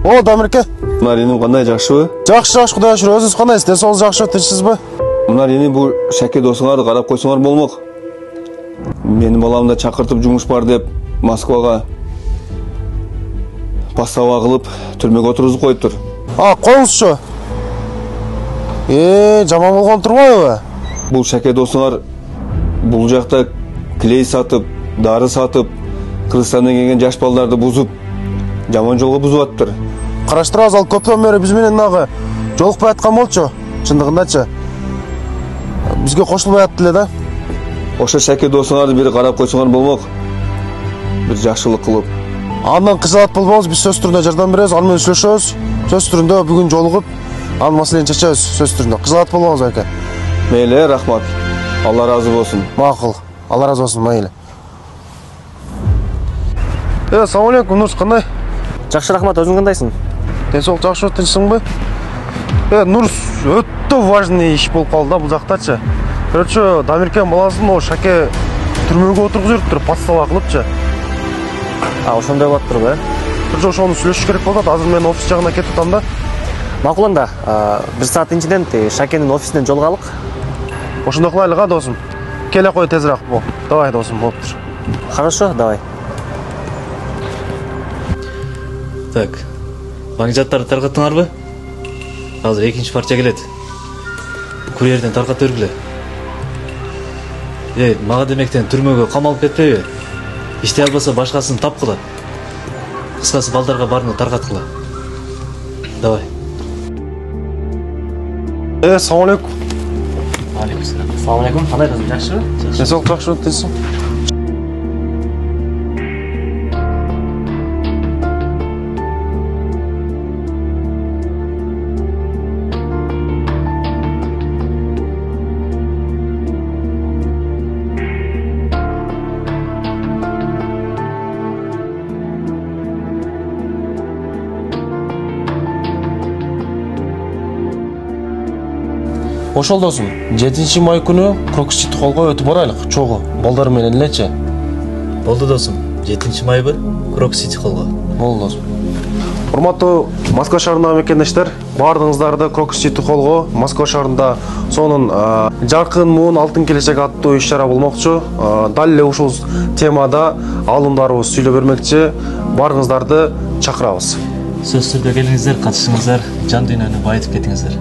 О, Дамирке. Мына енем кандай, жакшыбы? Жакшы, Кудай шүр. Өзүңүз кандайсыз? Ден соолугуңуз жакшыбы, тынчсызбы? Мына ене бул Шаке досуңарды карап койсоңор болмок. Менин баламды чакыртып жумуш бар деп Москвага пастава кылып түрмөгө отургузуп коюптур. Коюңузчу. Жаман болгон турбайбы? Бул Шаке досуңар бул жакта клей сатып, дары сатып, Кыргызстандан келген жаш балдарды бузуп, жаман жолго бузуп атыптыр. Караштырабыз, ал көптөн бери биз менен нагы жолукпай аткан болчу. Чындыгындачы. Бизге кошулбай атты эле да. Ошо Шаке досуңарды бир карап койсоңор болмок. Бир жакшылык кылып. Андан кыжалат болбоңуз, биз сөз түрүндө жардам беребиз, аны менен сүйлөшөбүз. Сөз түрүндө бүгүн жолугуп, анын маселени чечебиз сөз түрүндө. Кыжалат болбоңуз аке. Мейли, рахмат. Алла разы болсун. Макул. Алла разы болсун, мейли. Assalomu alaykum, Nurus, qanday? Жақсы, рахмат, өзің қандайсың? Денсаулық жақсы, тынчсыңбы? Нурус, өтө важный иш болуп калды да бул жактачы. Короче, Дамиркен баласын о Шаке түрмөгө отургузуп жүрүптүр, подстава кылыпчы. Ошондой болуп турбу, Короче, ошону сүйлөшүш керек болот. Азыр мен офис жагына кетип атам да. Макул анда, бир саат ичинен Шакенин офисинен жолугалык. Ошондой кылайлык, а досум. Келе кой тезирээк. Давай, досум, болуптур. Хорошо, давай. Так, баңжаттарды таркаттыңарбы? Азыр экинчи парча келет. Курьерден таркатып бергиле. Мага демектен түрмөгө камалып кетпейби? Иштей албаса башкасын тапкыла. Кыскасы балдарга баарына таркаткыла. Давай. Assalomu alaykum. Assalomu alaykum. Кандай кызым, жакшыбы? Денсаулык жакшыбы, тынчсың? Ошол досум, 7-май күнү Крокус-Сити холлго өтүп барайлык, чогуу, балдар менен элечи. Болду досум, 7-майбы Крокус-Сити холлго. Болду досум. Урматтуу Москва шаарындагы мекендештер, баардыгыңыздарды Крокус-Сити холлго, Москва шаарында сонун жаркын муун алтын келечек аттуу иш-чара болмокчу. Дал эле ушул темада алымдарыбыз сүйлөп бермекчи. Баарыңыздарды чакырабыз. Сөз түрдө келиңиздер, катышыңыздар, жан дүйнөнү байытып кетиңиздер.